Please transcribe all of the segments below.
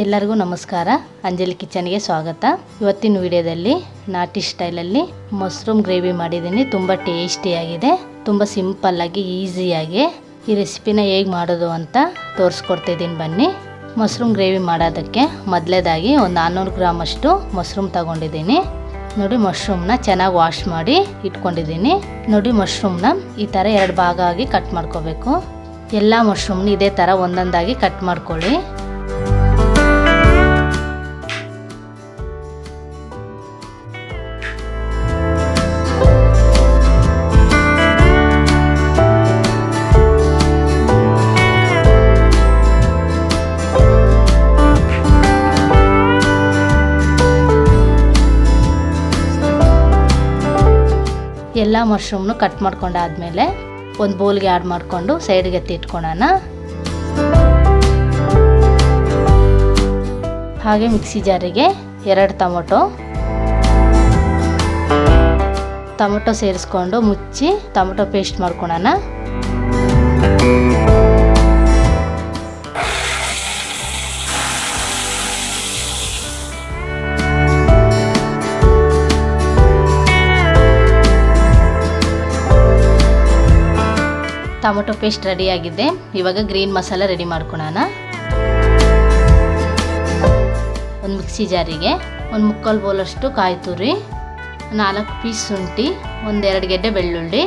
ಎಲ್ಲರಿಗೂ ನಮಸ್ಕಾರ. ಅಂಜಲಿ ಕಿಚನ್ಗೆ ಸ್ವಾಗತ. ಇವತ್ತಿನ ವಿಡಿಯೋದಲ್ಲಿ ನಾಟಿ ಸ್ಟೈಲಲ್ಲಿ ಮಶ್ರೂಮ್ ಗ್ರೇವಿ ಮಾಡಿದ್ದೀನಿ. ತುಂಬ ಟೇಸ್ಟಿಯಾಗಿದೆ, ತುಂಬ ಸಿಂಪಲ್ಲಾಗಿ ಈಸಿಯಾಗಿ ಈ ರೆಸಿಪಿನ ಹೇಗೆ ಮಾಡೋದು ಅಂತ ತೋರಿಸ್ಕೊಡ್ತಿದ್ದೀನಿ. ಬನ್ನಿ. ಮಶ್ರೂಮ್ ಗ್ರೇವಿ ಮಾಡೋದಕ್ಕೆ ಮೊದಲೇದಾಗಿ ಒಂದು 400 ಗ್ರಾಮ್ ಅಷ್ಟು ಮಶ್ರೂಮ್ ತಗೊಂಡಿದ್ದೀನಿ. ನೋಡಿ, ಮಶ್ರೂಮ್ನ ಚೆನ್ನಾಗಿ ವಾಶ್ ಮಾಡಿ ಇಟ್ಕೊಂಡಿದ್ದೀನಿ. ನೋಡಿ, ಮಶ್ರೂಮ್ನ ಈ ಥರ 2 ಭಾಗ ಆಗಿ ಕಟ್ ಮಾಡ್ಕೋಬೇಕು. ಎಲ್ಲ ಮಶ್ರೂಮ್ನ ಇದೇ ಥರ ಒಂದೊಂದಾಗಿ ಕಟ್ ಮಾಡ್ಕೊಳ್ಳಿ. ಎಲ್ಲ ಮಶ್ರೂಮ್ನು ಕಟ್ ಮಾಡ್ಕೊಂಡಾದ್ಮೇಲೆ ಒಂದು ಬೌಲ್ಗೆ ಆ್ಯಡ್ ಮಾಡಿಕೊಂಡು ಸೈಡ್ಗೆ ಎತ್ತಿಟ್ಕೊಳ್ಳೋಣ. ಹಾಗೆ ಮಿಕ್ಸಿ ಜಾರಿಗೆ 2 ಟೊಮೊಟೊ ಸೇರಿಸ್ಕೊಂಡು ಮುಚ್ಚಿ ಟೊಮೊಟೊ ಪೇಸ್ಟ್ ಮಾಡ್ಕೊಳ್ಳೋಣ. ಟೊಮೊಟೊ ಪೇಸ್ಟ್ ರೆಡಿಯಾಗಿದೆ. ಇವಾಗ ಗ್ರೀನ್ ಮಸಾಲ ರೆಡಿ ಮಾಡ್ಕೊಳ್ಳೋಣ. ಒಂದು ಮಿಕ್ಸಿ ಜಾರಿಗೆ 1/4 ಬೌಲಷ್ಟು ಕಾಯಿ ತುರಿ, 4 ಪೀಸ್ ಶುಂಠಿ, 1-2 ಗೆಡ್ಡೆ ಬೆಳ್ಳುಳ್ಳಿ,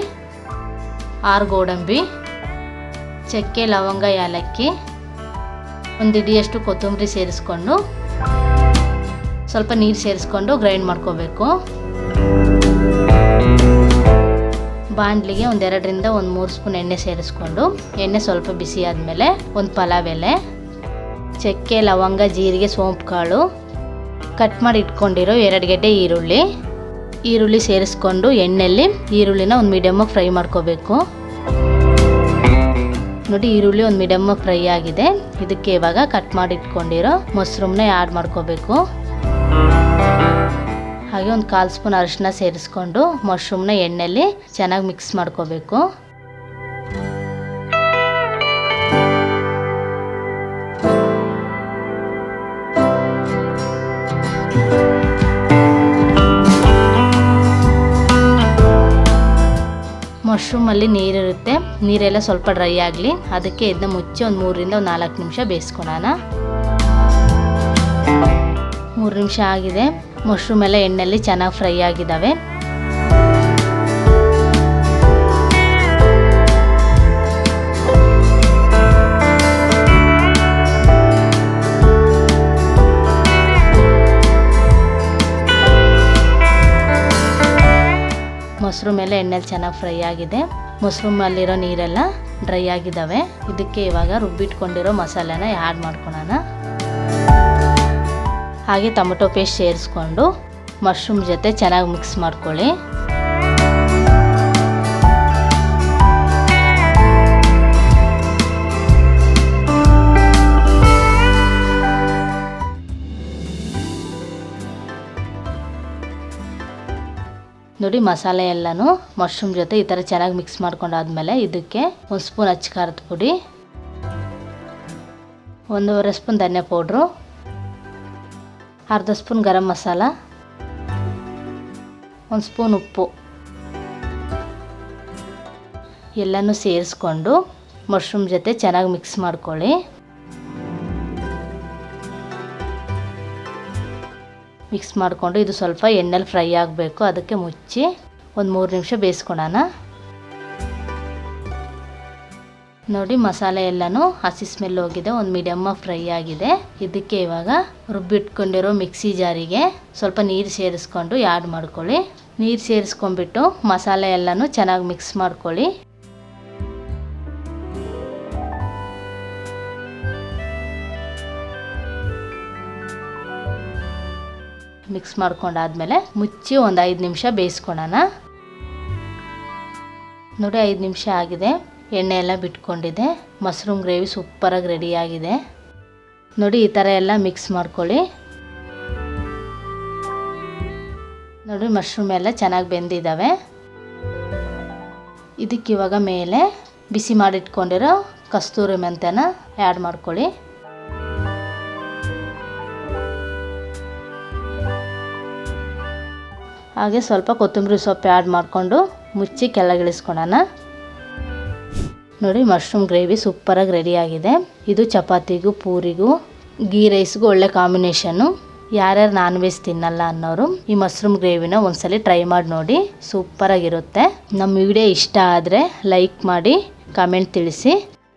6 ಗೋಡಂಬಿ, ಚಕ್ಕೆ, ಲವಂಗ, ಏಲಕ್ಕಿ, 1 ಹಿಡಿಯಷ್ಟು ಕೊತ್ತಂಬರಿ ಸೇರಿಸ್ಕೊಂಡು ಸ್ವಲ್ಪ ನೀರು ಸೇರಿಸ್ಕೊಂಡು ಗ್ರೈಂಡ್ ಮಾಡ್ಕೋಬೇಕು. ಬಾಣಲಿಗೆ 2ರಿಂದ 3 ಸ್ಪೂನ್ ಎಣ್ಣೆ ಸೇರಿಸ್ಕೊಂಡು ಎಣ್ಣೆ ಸ್ವಲ್ಪ ಬಿಸಿ ಆದಮೇಲೆ ಒಂದು ಪಲಾವ್ ಎಲೆ, ಚಕ್ಕೆ, ಲವಂಗ, ಜೀರಿಗೆ, ಸೋಂಪು ಕಾಳು, ಕಟ್ ಮಾಡಿ ಇಟ್ಕೊಂಡಿರೋ 2 ಗೆಡ್ಡೆ ಈರುಳ್ಳಿ ಸೇರಿಸ್ಕೊಂಡು ಎಣ್ಣೆಯಲ್ಲಿ ಈರುಳ್ಳಿನ ಒಂದು ಮೀಡಿಯಮ್ಮಾಗಿ ಫ್ರೈ ಮಾಡ್ಕೋಬೇಕು. ನೋಡಿ, ಈರುಳ್ಳಿ ಒಂದು ಮೀಡಿಯಮ್ಮಾಗಿ ಫ್ರೈ ಆಗಿದೆ. ಇದಕ್ಕೆ ಇವಾಗ ಕಟ್ ಮಾಡಿ ಇಟ್ಕೊಂಡಿರೋ ಮಶ್ರೂಮ್ನ ಆ್ಯಡ್ ಮಾಡ್ಕೋಬೇಕು. ಹಾಗೆ 1/4 ಸ್ಪೂನ್ ಅರಿಶಿನ ಸೇರಿಸ್ಕೊಂಡು ಮಶ್ರೂಮ್ನ ಎಣ್ಣೆಯಲ್ಲಿ ಚೆನ್ನಾಗಿ ಮಿಕ್ಸ್ ಮಾಡ್ಕೋಬೇಕು. ಮಶ್ರೂಮಲ್ಲಿ ನೀರಿರುತ್ತೆ, ನೀರೆಲ್ಲ ಸ್ವಲ್ಪ ಡ್ರೈ ಆಗಲಿ. ಅದಕ್ಕೆ ಇದನ್ನ ಮುಚ್ಚಿ ಒಂದು 3ರಿಂದ 4 ನಿಮಿಷ ಬೇಯಿಸ್ಕೊಳ್ಳೋಣ. 3 ನಿಮಿಷ ಆಗಿದೆ. ಮಶ್ರೂಮ್ ಎಲ್ಲ ಎಣ್ಣೆಯಲ್ಲಿ ಚೆನ್ನಾಗಿ ಫ್ರೈ ಆಗಿದ್ದಾವೆ. ಮಶ್ರೂಮ್ ಎಲ್ಲ ಎಣ್ಣೆಯಲ್ಲಿ ಚೆನ್ನಾಗಿ ಫ್ರೈ ಆಗಿದೆ. ಮಶ್ರೂಮಲ್ಲಿರೋ ನೀರೆಲ್ಲ ಡ್ರೈ ಆಗಿದ್ದಾವೆ. ಇದಕ್ಕೆ ಇವಾಗ ರುಬ್ಬಿಟ್ಕೊಂಡಿರೋ ಮಸಾಲೆನ ಆ್ಯಡ್ ಮಾಡ್ಕೊಳ್ಳೋಣ. ಹಾಗೆ ಟೊಮೊಟೊ ಪೇಸ್ಟ್ ಸೇರಿಸ್ಕೊಂಡು ಮಶ್ರೂಮ್ ಜೊತೆ ಚೆನ್ನಾಗಿ ಮಿಕ್ಸ್ ಮಾಡ್ಕೊಳ್ಳಿ. ನೋಡಿ, ಮಸಾಲೆ ಎಲ್ಲನೂ ಮಶ್ರೂಮ್ ಜೊತೆ ಈ ಥರ ಚೆನ್ನಾಗಿ ಮಿಕ್ಸ್ ಮಾಡ್ಕೊಂಡಾದ್ಮೇಲೆ ಇದಕ್ಕೆ 1 ಸ್ಪೂನ್ ಅಚ್ಚ ಖಾರದ ಪುಡಿ, 1.5 ಸ್ಪೂನ್ ಧನಿಯಾ powder, 1/2 spoon garam masala, 1 spoon ಉಪ್ಪು ಎಲ್ಲನೂ ಸೇರಿಸ್ಕೊಂಡು ಮಶ್ರೂಮ್ ಜೊತೆ ಚೆನ್ನಾಗಿ ಮಿಕ್ಸ್ ಮಾಡ್ಕೊಳ್ಳಿ. ಮಿಕ್ಸ್ ಮಾಡಿಕೊಂಡು ಇದು ಸ್ವಲ್ಪ ಎಣ್ಣೆಲಿ ಫ್ರೈ ಆಗಬೇಕು. ಅದಕ್ಕೆ ಮುಚ್ಚಿ ಒಂದು 3 ನಿಮಿಷ ಬೇಯಿಸ್ಕೊಳ್ಳೋಣ. ನೋಡಿ, ಮಸಾಲೆ ಎಲ್ಲನೂ ಹಸಿ ಸ್ಮೆಲ್ ಹೋಗಿದೆ, ಒಂದು ಮೀಡಿಯಮ್ಮಾಗಿ ಫ್ರೈ ಆಗಿದೆ. ಇದಕ್ಕೆ ಇವಾಗ ರುಬ್ಬಿಟ್ಕೊಂಡಿರೋ ಮಿಕ್ಸಿ ಜಾರಿಗೆ ಸ್ವಲ್ಪ ನೀರು ಸೇರಿಸ್ಕೊಂಡು ಆ್ಯಡ್ ಮಾಡ್ಕೊಳ್ಳಿ. ನೀರು ಸೇರಿಸ್ಕೊಂಡ್ಬಿಟ್ಟು ಮಸಾಲೆ ಎಲ್ಲನೂ ಚೆನ್ನಾಗಿ ಮಿಕ್ಸ್ ಮಾಡ್ಕೊಳ್ಳಿ. ಮಿಕ್ಸ್ ಮಾಡ್ಕೊಂಡಾದ್ಮೇಲೆ ಮುಚ್ಚಿ ಒಂದು 5 ನಿಮಿಷ ಬೇಯಿಸ್ಕೊಳ್ಳೋಣ. ನೋಡಿ, 5 ನಿಮಿಷ ಆಗಿದೆ. ಎಣ್ಣೆ ಎಲ್ಲ ಬಿಟ್ಕೊಂಡಿದೆ. ಮಶ್ರೂಮ್ ಗ್ರೇವಿ ಸೂಪರಾಗಿ ರೆಡಿಯಾಗಿದೆ. ನೋಡಿ, ಈ ಥರ ಎಲ್ಲ ಮಿಕ್ಸ್ ಮಾಡ್ಕೊಳ್ಳಿ. ನೋಡಿ, ಮಶ್ರೂಮ್ ಎಲ್ಲ ಚೆನ್ನಾಗಿ ಬೆಂದಿದ್ದಾವೆ. ಇದಕ್ಕೆ ಇವಾಗ ಮೇಲೆ ಬಿಸಿ ಮಾಡಿಟ್ಕೊಂಡಿರೋ ಕಸ್ತೂರಿ ಮೆಂತ್ಯನ ಆ್ಯಡ್ ಮಾಡ್ಕೊಳ್ಳಿ. ಹಾಗೆ ಸ್ವಲ್ಪ ಕೊತ್ತಂಬರಿ ಸೊಪ್ಪು ಆ್ಯಡ್ ಮಾಡಿಕೊಂಡು ಮುಚ್ಚಿ ಕೆಳಗಿಳಿಸ್ಕೊಳೋಣ. ನೋಡಿ ಮಶ್ರೂಮ್ ಗ್ರೇವಿ ಸೂಪರಾಗಿ ರೆಡಿಯಾಗಿದೆ. ಇದು ಚಪಾತಿಗೂ ಪೂರಿಗೂ ಗೀ ರೈಸ್ಗೂ ಒಳ್ಳೆ ಕಾಂಬಿನೇಷನ್ನು. ಯಾರ್ಯಾರು ನಾನ್ ವೆಜ್ ತಿನ್ನಲ್ಲ ಅನ್ನೋರು ಈ ಮಶ್ರೂಮ್ ಗ್ರೇವಿನ ಒಂದ್ಸಲಿ ಟ್ರೈ ಮಾಡಿ ನೋಡಿ, ಸೂಪರಾಗಿರುತ್ತೆ. ನಮ್ಮ ವಿಡಿಯೋ ಇಷ್ಟ ಆದರೆ ಲೈಕ್ ಮಾಡಿ, ಕಮೆಂಟ್ ತಿಳಿಸಿ.